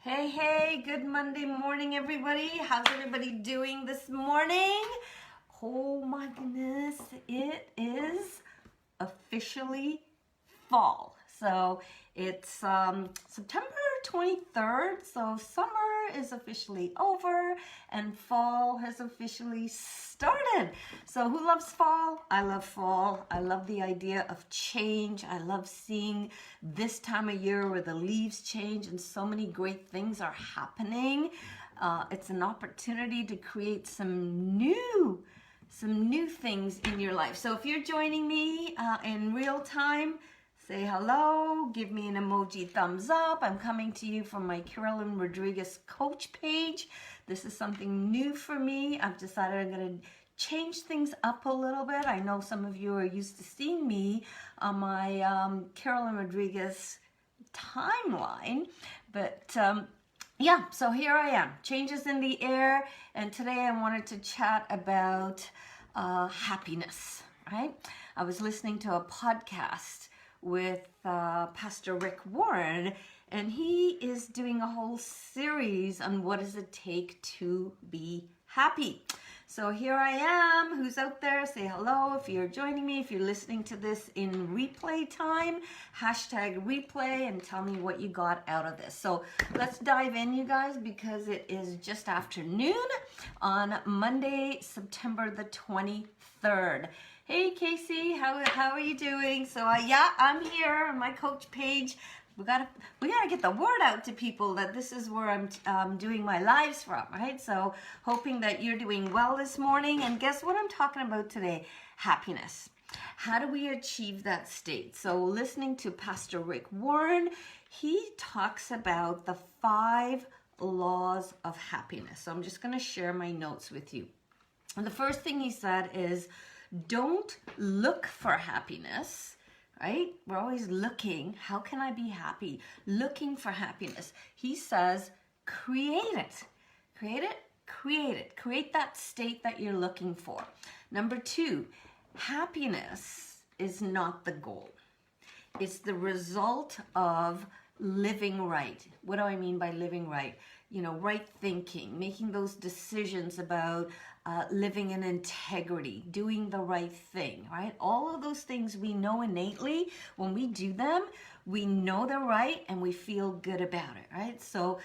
Hey, good Monday morning, everybody. How's everybody doing this morning? Oh my goodness, it is officially fall. So it's September 23rd, so summer is officially over and fall has officially started. So who loves fall? I love fall. I love the idea of change. I love seeing this time of year where the leaves change and so many great things are happening. It's an opportunity to create some new things in your life. So if you're joining me in real time, say hello, give me an emoji thumbs up. I'm coming to you from my Carolyne Rodrigues coach page. This is something new for me. I've decided I'm going to change things up a little bit. I know some of you are used to seeing me on my Carolyne Rodrigues timeline, but yeah, so here I am. Changes in the air, and today I wanted to chat about happiness, right? I was listening to a podcast with Pastor Rick Warren, and he is doing a whole series on what does it take to be happy. So here I am. Who's out there? Say hello if you're joining me. If you're listening to this in replay time, hashtag replay and tell me what you got out of this. So let's dive in, you guys, because it is just afternoon on Monday, September the 23rd. Hey Casey, how are you doing? So yeah, I'm here on my coach page. We gotta get the word out to people that this is where I'm doing my lives from, right? So hoping that you're doing well this morning. And guess what I'm talking about today? Happiness. How do we achieve that state? So listening to Pastor Rick Warren, he talks about the 5 laws of happiness. So I'm just going to share my notes with you. And the first thing he said is, don't look for happiness, right? We're always looking, how can I be happy? Looking for happiness. He says, create it. Create it, create it. Create that state that you're looking for. Number 2, happiness is not the goal. It's the result of living right. What do I mean by living right? You know, right thinking, making those decisions about living in integrity, doing the right thing, right? All of those things we know innately. When we do them, we know they're right and we feel good about it, right? So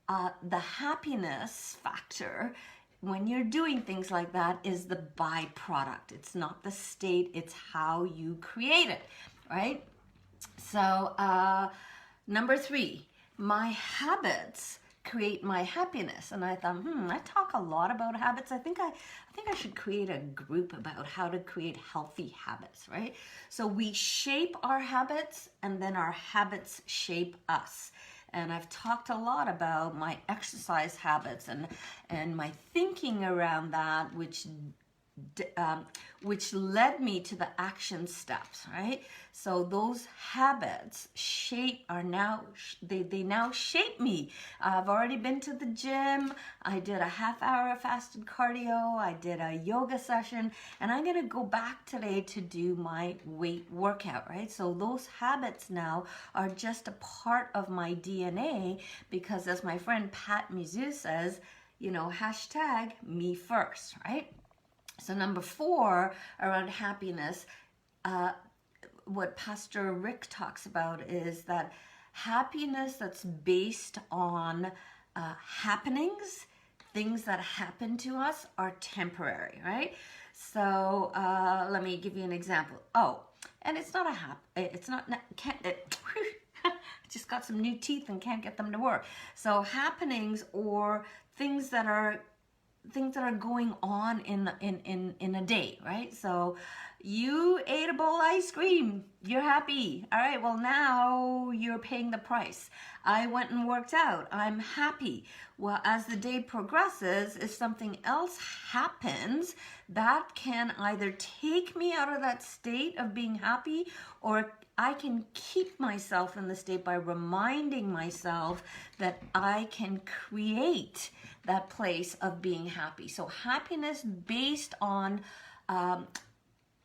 the happiness factor when you're doing things like that is the byproduct. It's not the state, it's how you create it, right? So number 3, my habits create my happiness. And I thought, I talk a lot about habits. I think I should create a group about how to create healthy habits, right? So we shape our habits and then our habits shape us. And I've talked a lot about my exercise habits and my thinking around that, which led me to the action steps, right? So those habits now shape me. I've already been to the gym. I did a half-hour fasted cardio. I did a yoga session, and I'm gonna go back today to do my weight workout, right? So those habits now are just a part of my DNA because, as my friend Pat Mizzou says, hashtag me first, right? So number 4, around happiness, what Pastor Rick talks about is that happiness that's based on happenings, things that happen to us, are temporary, right? So let me give you an example. Oh, and it's not just got some new teeth and can't get them to work. So happenings or things that are going on in a day, right? So you ate a bowl of ice cream, you're happy. All right, well, now you're paying the price. I went and worked out, I'm happy. Well, as the day progresses, if something else happens, that can either take me out of that state of being happy, or I can keep myself in the state by reminding myself that I can create that place of being happy. So happiness based on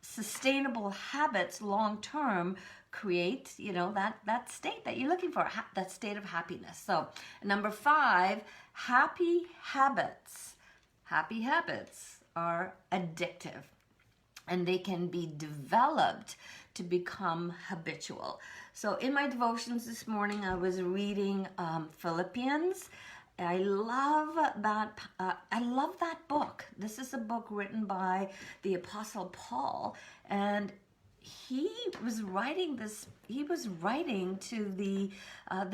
sustainable habits long term create, you know, that state that you're looking for, that state of happiness. So number 5, happy habits. Happy habits are addictive, and they can be developed to become habitual. So in my devotions this morning, I was reading Philippians. I love that book. This is a book written by the Apostle Paul, and he was writing to the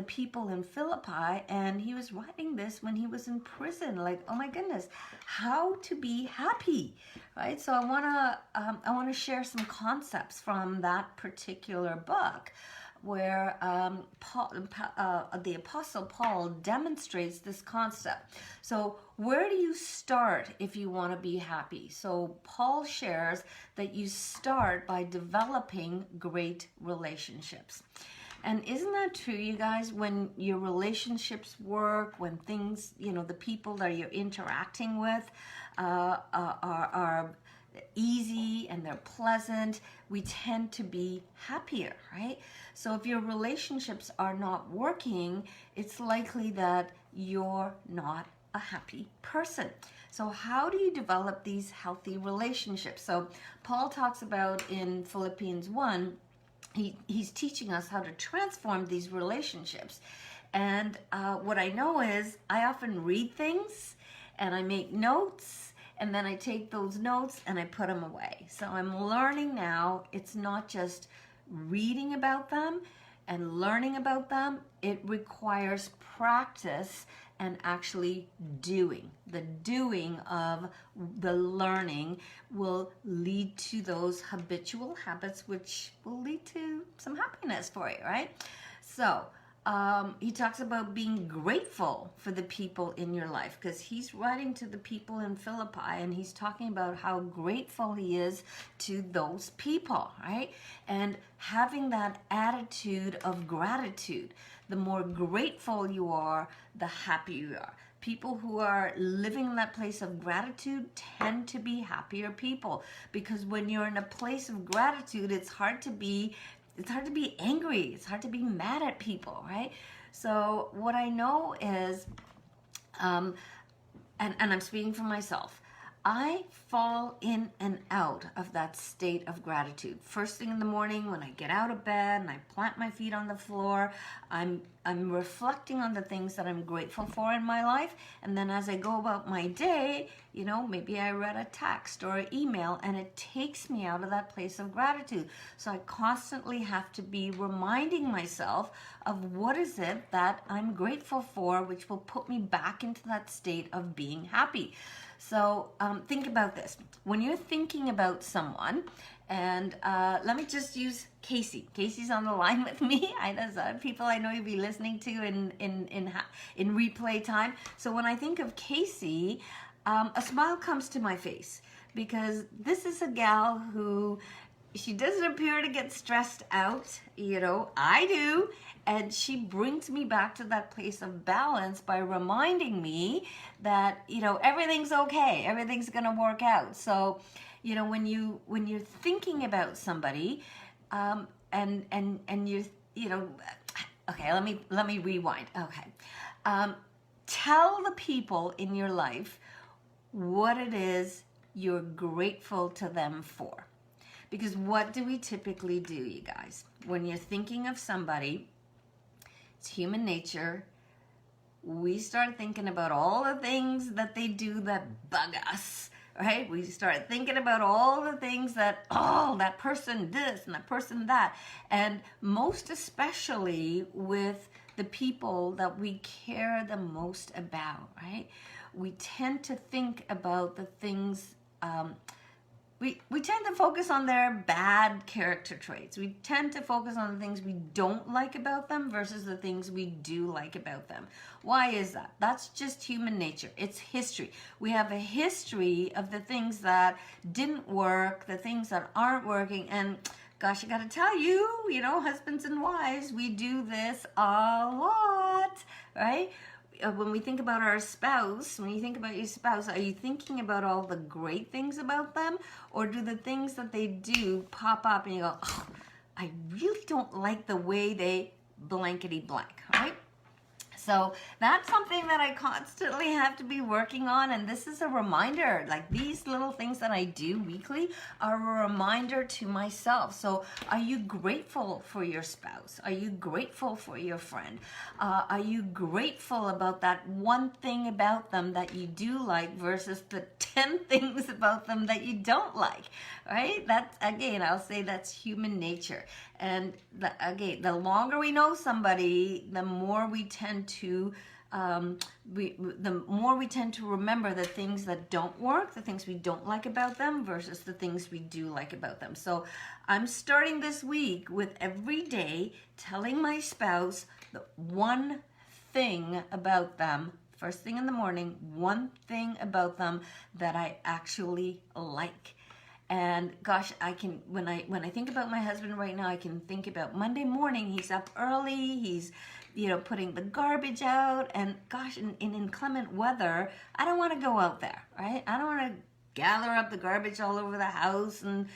people in Philippi, and he was writing this when he was in prison. Like, oh my goodness, how to be happy, right? So I want to share some concepts from that particular book, where the Apostle Paul demonstrates this concept. So where do you start if you want to be happy? So Paul shares that you start by developing great relationships. And isn't that true, you guys? When your relationships work, when things, you know, the people that you're interacting with are easy and they're pleasant, we tend to be happier, right? So if your relationships are not working, it's likely that you're not a happy person. So how do you develop these healthy relationships? So Paul talks about in Philippians 1, he's teaching us how to transform these relationships. And what I know is I often read things and I make notes, and then I take those notes and I put them away. So I'm learning now, it's not just reading about them and learning about them. It requires practice and actually doing. The doing of the learning will lead to those habitual habits, which will lead to some happiness for you, right? So he talks about being grateful for the people in your life, because he's writing to the people in Philippi and he's talking about how grateful he is to those people, right? And having that attitude of gratitude. The more grateful you are, the happier you are. People who are living in that place of gratitude tend to be happier people, because when you're in a place of gratitude, it's hard to be angry. It's hard to be mad at people, right? So what I know is, and I'm speaking for myself, I fall in and out of that state of gratitude. First thing in the morning when I get out of bed and I plant my feet on the floor, I'm reflecting on the things that I'm grateful for in my life. And then as I go about my day, you know, maybe I read a text or an email and it takes me out of that place of gratitude. So I constantly have to be reminding myself of what is it that I'm grateful for, which will put me back into that state of being happy. So think about this. When you're thinking about someone, and let me just use Casey. Casey's on the line with me. There's other people I know you'll be listening to in replay time. So when I think of Casey, a smile comes to my face, because this is a gal who, she doesn't appear to get stressed out. You know, I do. And she brings me back to that place of balance by reminding me that, you know, everything's okay. Everything's going to work out. So, you know, when you're thinking about somebody, and you're, you know, okay, let me rewind. Okay. Tell the people in your life what it is you're grateful to them for. Because what do we typically do, you guys? When you're thinking of somebody, it's human nature. We start thinking about all the things that they do that bug us, right? We start thinking about all the things that, oh, that person this and that person that. And most especially with the people that we care the most about, right? We tend to think about the things, we tend to focus on their bad character traits. We tend to focus on the things we don't like about them versus the things we do like about them. Why is that? That's just human nature. It's history. We have a history of the things that didn't work, the things that aren't working, and gosh, I gotta tell you, you know, husbands and wives, we do this a lot, right? When we think about our spouse, when you think about your spouse, are you thinking about all the great things about them? Or do the things that they do pop up and you go, oh, I really don't like the way they blankety blank, right? So that's something that I constantly have to be working on. And this is a reminder, like these little things that I do weekly are a reminder to myself. So are you grateful for your spouse? Are you grateful for your friend? Are you grateful about that one thing about them that you do like versus the 10 things about them that you don't like, right? That's, again, I'll say that's human nature. And again, the longer we know somebody, the more we tend to the more we tend to remember the things that don't work, the things we don't like about them versus the things we do like about them. So I'm starting this week with every day telling my spouse the one thing about them, first thing in the morning, one thing about them that I actually like. And gosh, I can, when I think about my husband right now, I can think about Monday morning, he's up early, he's, putting the garbage out, and gosh, in inclement weather, I don't want to go out there, right? I don't want to gather up the garbage all over the house and,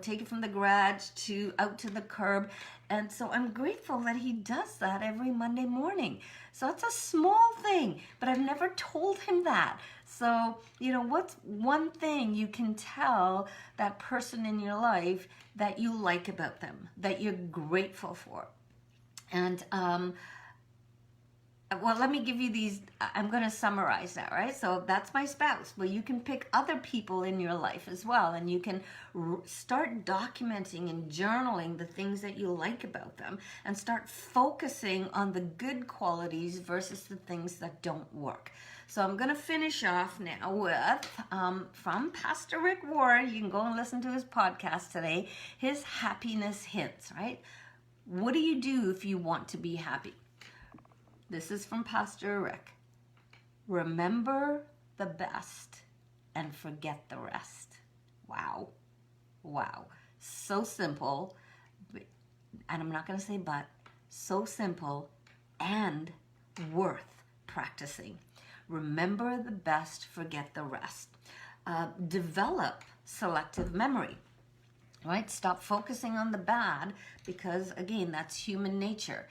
take it from the garage out to the curb. And so I'm grateful that he does that every Monday morning. So it's a small thing, but I've never told him that. So, what's one thing you can tell that person in your life that you like about them, that you're grateful for? And, well, let me give you these. I'm going to summarize that, right? So that's my spouse. Well, you can pick other people in your life as well, and you can start documenting and journaling the things that you like about them and start focusing on the good qualities versus the things that don't work. So I'm going to finish off now with, from Pastor Rick Warren, you can go and listen to his podcast today, his happiness hints, right? What do you do if you want to be happy? This is from Pastor Rick. Remember the best and forget the rest. Wow. Wow. So simple. And I'm not going to say but. So simple and worth practicing. Remember the best, forget the rest. Develop selective memory. Right? Stop focusing on the bad because, again, that's human nature.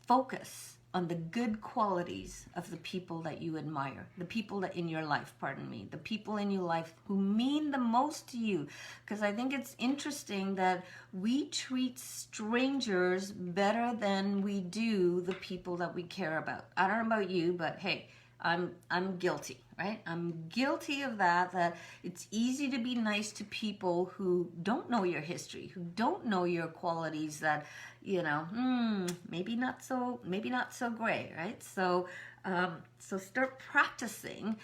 Focus on the good qualities of the people that you admire, the people that in your life, the people in your life who mean the most to you. Because I think it's interesting that we treat strangers better than we do the people that we care about. I don't know about you, but hey, I'm guilty, right? I'm guilty of that it's easy to be nice to people who don't know your history, who don't know your qualities that, maybe not so great, right? So start practicing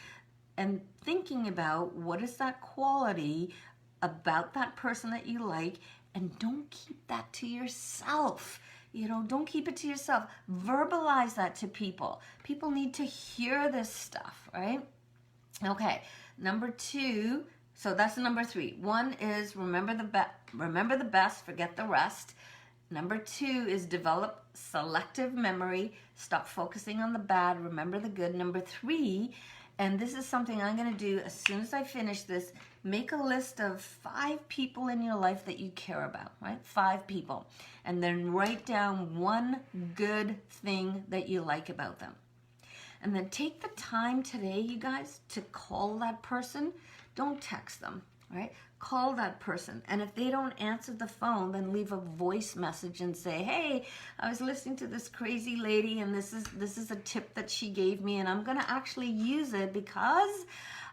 and thinking about what is that quality about that person that you like, and don't keep that to yourself. Don't keep it to yourself. Verbalize that to people. People need to hear this stuff, right? Okay, number 2. So that's number 3. 1 is remember the best, forget the rest. Number 2 is develop selective memory. Stop focusing on the bad, remember the good. Number 3, and this is something I'm going to do as soon as I finish this, make a list of 5 people in your life that you care about, right? 5 people. And then write down one good thing that you like about them. And then take the time today, you guys, to call that person. Don't text them, right? Call that person. And if they don't answer the phone, then leave a voice message and say, hey, I was listening to this crazy lady and this is a tip that she gave me and I'm going to actually use it because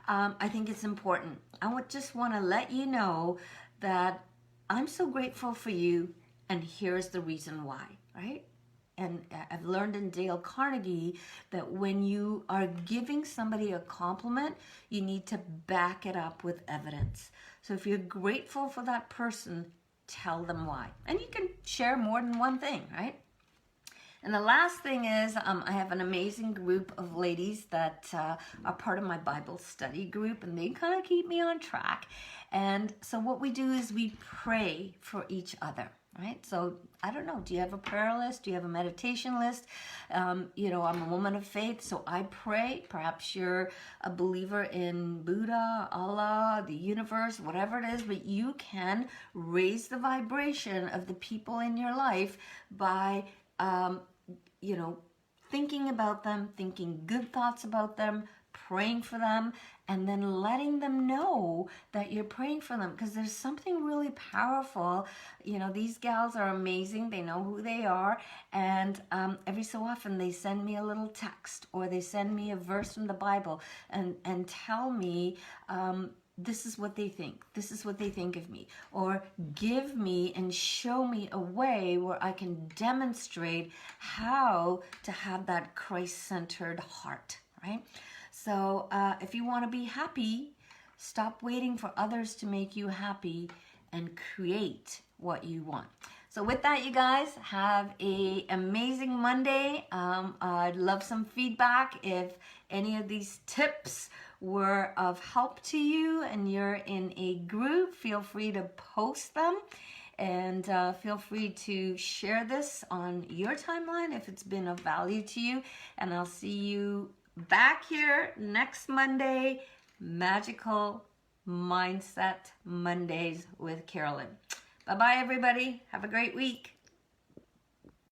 I think it's important. I just want to let you know that I'm so grateful for you and here's the reason why, right? And I've learned in Dale Carnegie that when you are giving somebody a compliment, you need to back it up with evidence. So if you're grateful for that person, tell them why. And you can share more than one thing, right? And the last thing is I have an amazing group of ladies that are part of my Bible study group, and they kind of keep me on track. And so what we do is we pray for each other. right? So I don't know, do you have a prayer list? Do you have a meditation list? You know, I'm a woman of faith, so I pray. Perhaps you're a believer in Buddha, Allah, the universe, whatever it is, but you can raise the vibration of the people in your life by, you know, thinking about them, thinking good thoughts about them, praying for them, and then letting them know that you're praying for them, because there's something really powerful. You know, these gals are amazing. They know who they are, and every so often they send me a little text, or they send me a verse from the Bible and tell me, this is what they think. This is what they think of me. Or give me and show me a way where I can demonstrate how to have that Christ-centered heart, right? So if you want to be happy, stop waiting for others to make you happy and create what you want. So with that, you guys, have an amazing Monday. I'd love some feedback. If any of these tips were of help to you and you're in a group, feel free to post them. And feel free to share this on your timeline if it's been of value to you. And I'll see you back here next Monday, Magical Mindset Mondays with Carolyne. Bye-bye, everybody. Have a great week.